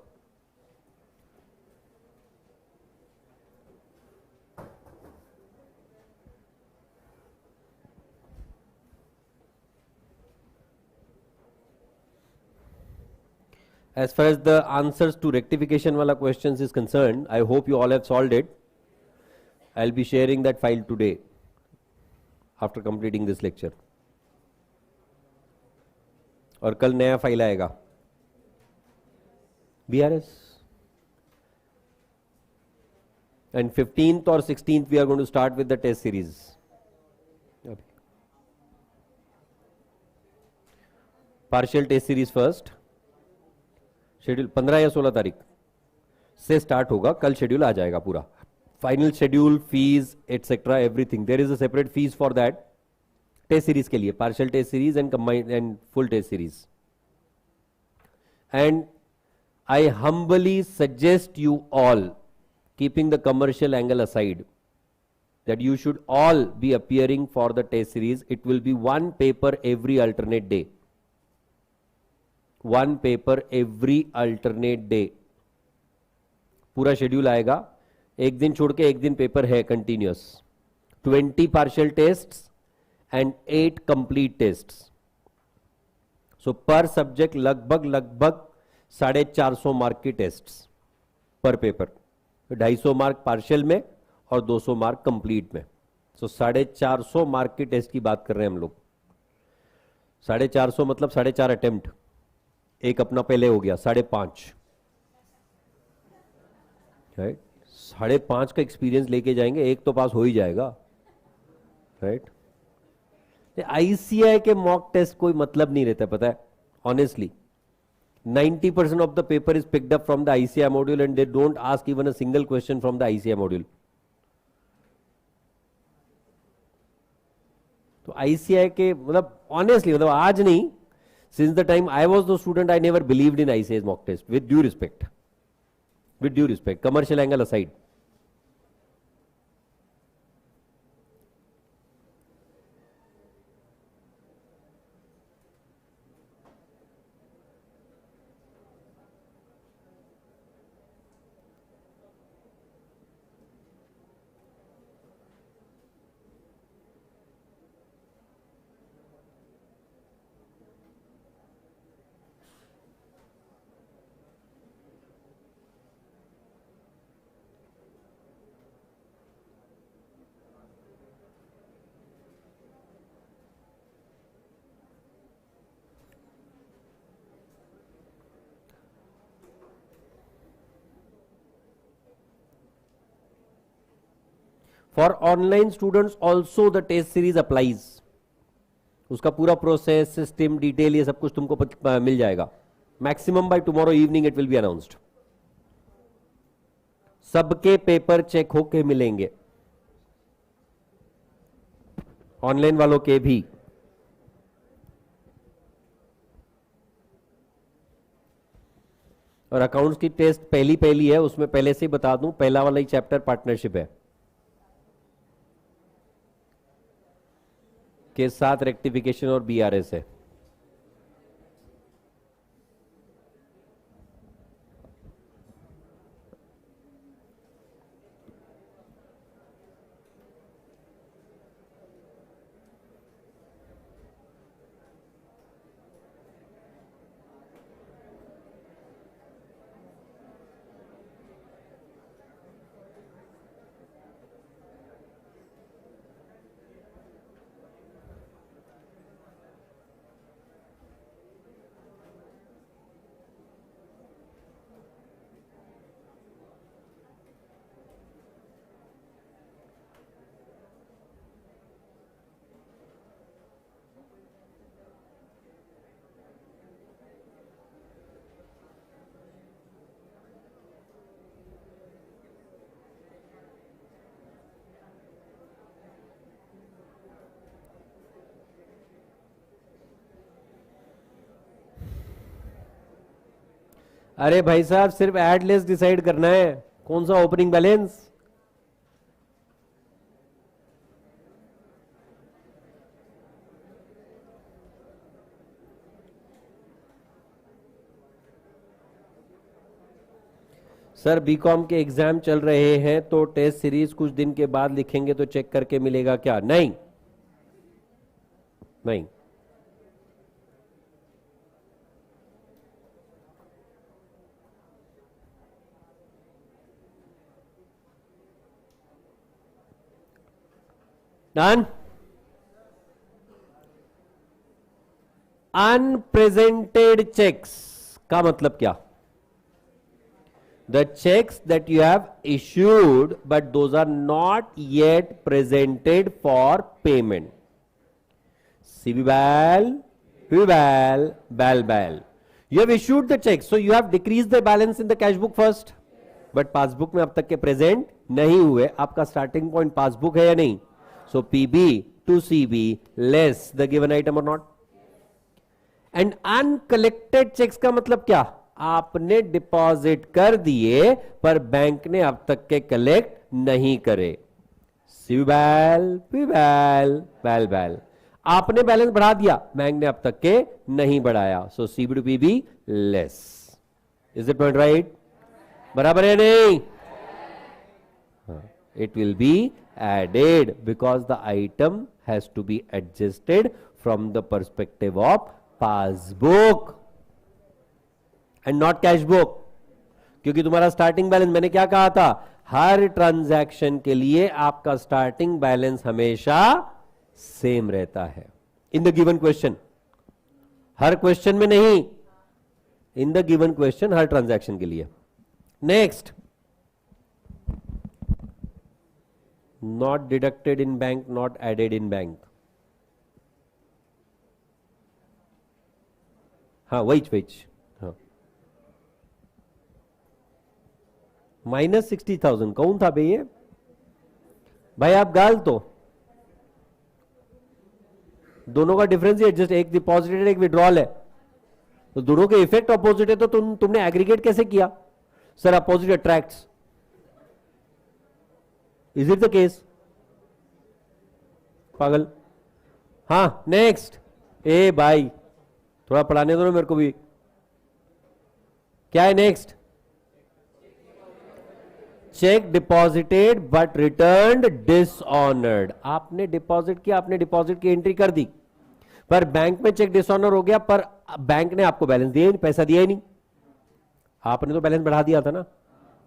As far as the answers to rectification wala questions is concerned, I hope you all have solved it. I'll be sharing that file today after completing this lecture. और कल नया file आएगा BRS. And 15th or 16th we are going to start with the test series. Partial test series first. Schedule 15 या 16 तारीख से start होगा. कल schedule आ जाएगा पूरा. Final schedule, fees etcetera everything. There is a separate fees for that. Test series के लिए partial test series and combined and full test series. And I humbly suggest you all, keeping the commercial angle aside, that you should all be appearing for the test series. It will be one paper every alternate day. One paper every alternate day. पूरा schedule आएगा. एक दिन छोड़ के एक दिन paper है continuous. 20 partial tests and 8 complete tests. So per subject लगभग 450 मार्क की टेस्ट्स पर पेपर. 250 मार्क पार्शियल में और 200 मार्क कंप्लीट में. तो 450 मार्क की टेस्ट की बात कर रहे हैं हम लोग। 450 मतलब 4.5 अटेम्प्ट, एक अपना पहले हो गया 5.5, राइट। 5.5 का एक्सपीरियंस लेके जाएंगे, एक तो पास हो ही जाएगा, राइट। आईसीआई के मॉक टेस्ट कोई मतलब नहीं रहता, पता है, honestly 90% of the paper is picked up from the ICI module and they don't ask even a single question from the ICI module. तो ICI के मतलब honestly मतलब आज नहीं, since the time I was the student I never believed in ICI's mock test, with due respect, commercial angle aside. For online students also the test series applies. उसका पूरा process, system, detail, ये सब कुछ तुमको मिल जाएगा। Maximum by tomorrow evening it will B announced. सबके paper check होके मिलेंगे, ऑनलाइन वालों के भी। और अकाउंट्स की टेस्ट पहली है, उसमें पहले से ही बता दूं, पहला वाला ही चैप्टर पार्टनरशिप है, के साथ रेक्टिफिकेशन और बीआरएस है। अरे भाई साहब, सिर्फ एड लेस डिसाइड करना है, कौन सा ओपनिंग बैलेंस। सर बीकॉम के एग्जाम चल रहे हैं तो टेस्ट सीरीज कुछ दिन के बाद लिखेंगे तो चेक करके मिलेगा क्या? नहीं नहीं, डन। अनप्रेजेंटेड चेक्स का मतलब क्या? The checks that you have issued but those are not yet presented for payment. CBBAL, PBAL, BAL. You have issued the check, so you have decreased the balance in the cash book first. But passbook में अब तक के present नहीं हुए। आपका starting point passbook है या नहीं? So PB to CB less the given item or not. And uncollected checks का मतलब क्या? आपने डिपॉजिट कर दिए पर बैंक ने अब तक के कलेक्ट नहीं करे। CBAL, PBAL, BAL। आपने बैलेंस बढ़ा दिया, बैंक ने अब तक के नहीं बढ़ाया। So CB to PB less. Is it point right? बराबर है नहीं? It will be added because the item has to be adjusted from the perspective of passbook and not cash book. क्योंकि तुम्हारा स्टार्टिंग बैलेंस मैंने क्या कहा था? हर transaction के लिए आपका स्टार्टिंग बैलेंस हमेशा सेम रहता है इन द गिवन क्वेश्चन, हर क्वेश्चन में नहीं, इन द गिवन क्वेश्चन हर ट्रांजैक्शन के लिए। Next, not deducted in bank, not added in bank. हाँ वहीच हाँ, -60,000 कौन था भैया? भाई आप गाल तो दोनों का डिफरेंस ही एडजस्ट, एक डिपॉजिटेड एक विड्रॉल है, तो दोनों के इफेक्ट अपोजिट है, तो तुमने एग्रीगेट कैसे किया? Sir opposite attracts, is it the case? पागल। हाँ नेक्स्ट, ए भाई थोड़ा पढ़ाने दो मेरे को भी, क्या है next? Check deposited but returned dishonoured. आपने डिपॉजिट किया, आपने डिपॉजिट की एंट्री कर दी, पर बैंक में चेक डिसऑनर हो गया, पर बैंक ने आपको बैलेंस दिया ही नहीं, पैसा दिया ही नहीं। आपने तो बैलेंस बढ़ा दिया था ना,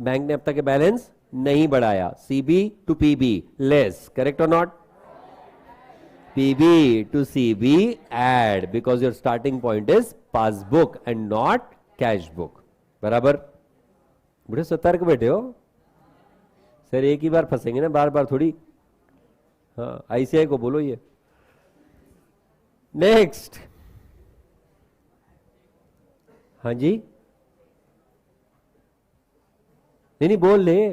बैंक ने अब तक के बैलेंस नहीं बढ़ाया। CB to PB less, correct और not? PB to CB add, because your starting point is passbook and not cash book. बराबर? बड़े सतर्क बैठे हो सर, एक ही बार फंसेंगे ना, बार बार थोड़ी। हाँ आईसीआई को बोलो ये। नेक्स्ट, हाँ जी, नहीं बोल ले।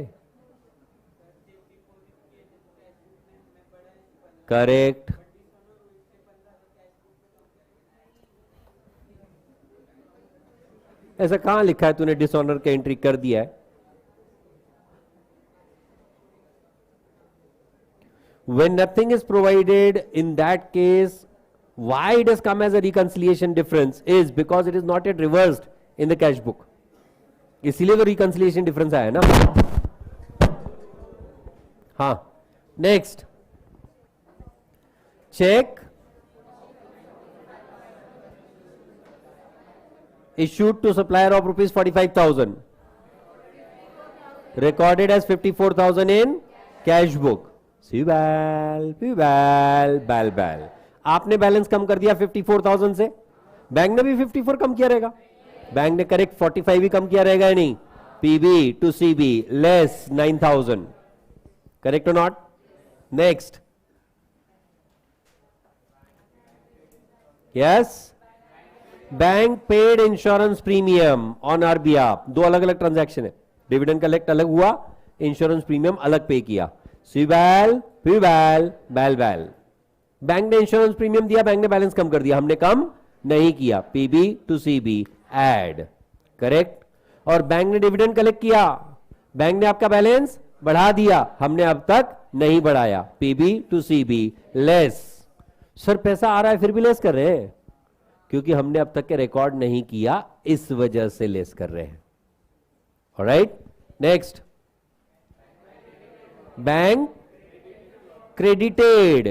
करेक्ट, ऐसा कहां लिखा है तूने डिसऑनर का एंट्री कर दिया है? When nothing is provided, in that case, why it has come as a reconciliation difference is because it is not yet reversed in the cash book. इसीलिए तो reconciliation difference आया ना। हाँ next, cheque issued to supplier of rupees 45,000 recorded as 54,000 in cash book। बैल bal बैल, आपने balance कम कर दिया 54,000 से, बैंक ने भी 54 कम किया रहेगा, बैंक ने करेक्ट 45 भी कम किया रहेगा या नहीं? PB to CB less 9,000, correct और not? Next, yes, bank paid insurance premium on our behalf. दो अलग अलग ट्रांजैक्शन है, डिविडेंड कलेक्ट अलग हुआ, इंश्योरेंस प्रीमियम अलग पे किया। सीबैल पीबैल बैल बैल, बैंक ने इंश्योरेंस प्रीमियम दिया, बैंक ने बैलेंस कम कर दिया, हमने कम नहीं किया। PB to CB add, correct. और बैंक ने डिविडेंड कलेक्ट किया, बैंक ने आपका बैलेंस बढ़ा दिया, हमने अब तक नहीं बढ़ाया। PB to CB less. Sir पैसा आ रहा है फिर भी लेस कर रहे हैं, क्योंकि हमने अब तक के रिकॉर्ड नहीं किया, इस वजह से लेस कर रहे हैं। Alright, next, bank credited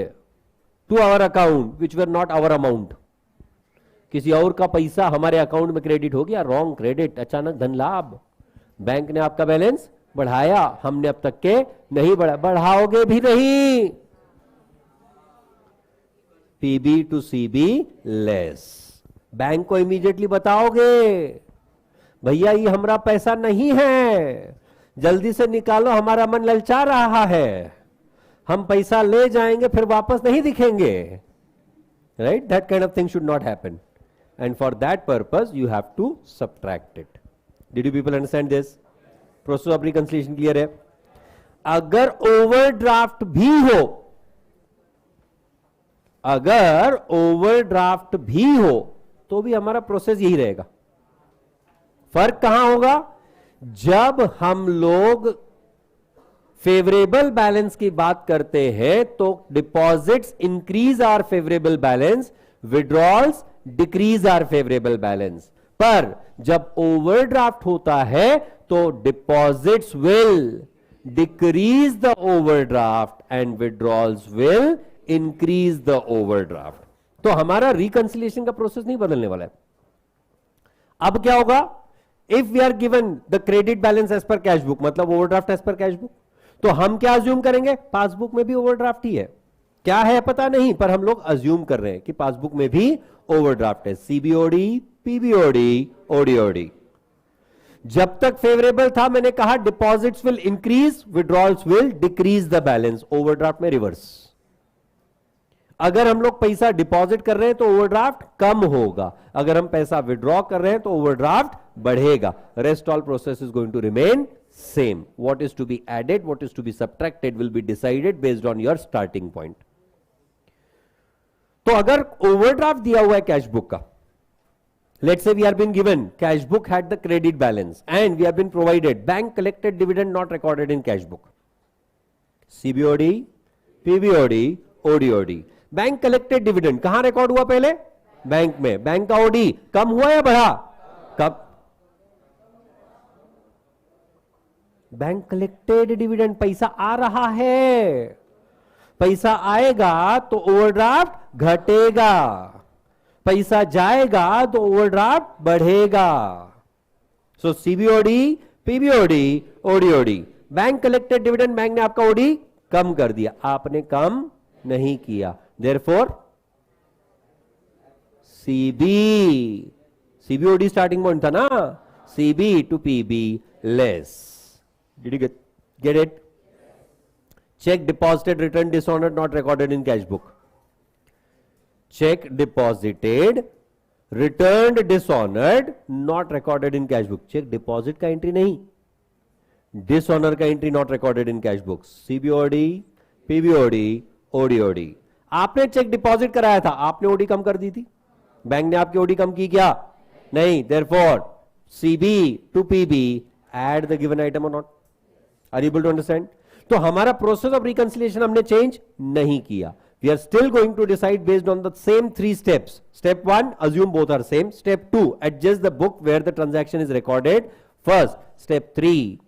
to our account which were not our amount. किसी और का पैसा हमारे अकाउंट में क्रेडिट हो गया, रॉन्ग क्रेडिट, अचानक धन लाभ, बैंक ने आपका बैलेंस बढ़ाया, हमने अब तक के नहीं बढ़ाओगे भी नहीं। PB to CB less, bank को इमीडिएटली बताओगे भैया ये हमारा पैसा नहीं है, जल्दी से निकालो, हमारा मन ललचा रहा है, हम पैसा ले जाएंगे फिर वापस नहीं दिखेंगे। Right, that kind of thing should not happen, and for that purpose you have to subtract it. Did you people understand this? Process of reconciliation clear है? अगर ओवरड्राफ्ट भी हो, अगर ओवरड्राफ्ट भी हो तो भी हमारा प्रोसेस यही रहेगा। फर्क कहां होगा? जब हम लोग फेवरेबल बैलेंस की बात करते हैं तो deposits increase are favourable balance, withdrawals decrease are favourable balance. पर जब ओवरड्राफ्ट होता है तो deposits will decrease the overdraft and withdrawals will increase the overdraft. तो हमारा रिकंसिलिएशन का प्रोसेस नहीं बदलने वाला है। अब क्या होगा? If we are given the credit balance as per cash book, मतलब overdraft as per cash book, तो हम क्या अज्यूम करेंगे? पासबुक में भी ओवरड्राफ्ट ही है। क्या है पता नहीं, पर हम लोग अज्यूम कर रहे हैं कि पासबुक में भी ओवरड्राफ्ट है। सीबीओडी, पीबीओडी, ओडीओडी। जब तक फेवरेबल था मैंने कहा deposits will increase, withdrawals will decrease the balance. Overdraft में रिवर्स, अगर हम लोग पैसा डिपॉजिट कर रहे हैं तो ओवरड्राफ्ट कम होगा, अगर हम पैसा विड्रॉ कर रहे हैं तो ओवरड्राफ्ट बढ़ेगा। Rest all process is going to remain same. What is to be added, what is to be subtracted will be decided based on your starting point. तो अगर ओवरड्राफ्ट दिया हुआ है कैश बुक का, let's say we are being given cash book had the credit balance and we have been provided bank collected dividend not recorded in cash book. CBOD, PBOD, ODOD. Bank collected dividend कहां record हुआ? पहले bank में। Bank का OD कम हुआ या बढ़ा? कब? Bank collected dividend, पैसा आ रहा है, पैसा आएगा तो ओवरड्राफ्ट घटेगा, पैसा जाएगा तो ओवरड्राफ्ट बढ़ेगा। सो सीबीओडी, पीबीओडी, ओडीओडी। बैंक कलेक्टेड डिविडेंड, बैंक ने आपका ओडी कम कर दिया, आपने कम नहीं किया, therefore CB, CBOD starting point था ना, CB to PB less. Did you get it? Check deposited, returned, dishonored, not recorded in cash book. Check deposited, returned, dishonored, not recorded in cash book. Check deposit का entry नहीं, dishonor का entry not recorded in cash book. CBOD, PBOD, ODOD. आपने check deposit कराया था, आपने OD कम कर दी थी, bank ने आपकी ओडी कम की क्या? नहीं. Therefore, CB to PB, add the given item or not. Are you able to understand? तो हमारा प्रोसेस ऑफ रिकंसिलिएशन हमने चेंज नहीं किया. We are still going to decide based on the same 3 steps. Step 1, assume both are same. Step 2, adjust the book where the transaction is recorded first. Step 3,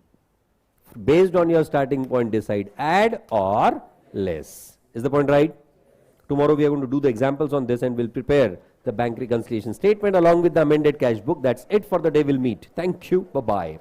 based on your starting point, decide add or less. Is the point right? Tomorrow we are going to do the examples on this and we'll prepare the bank reconciliation statement along with the amended cash book. That's it for the day. We'll meet. Thank you. Bye-bye.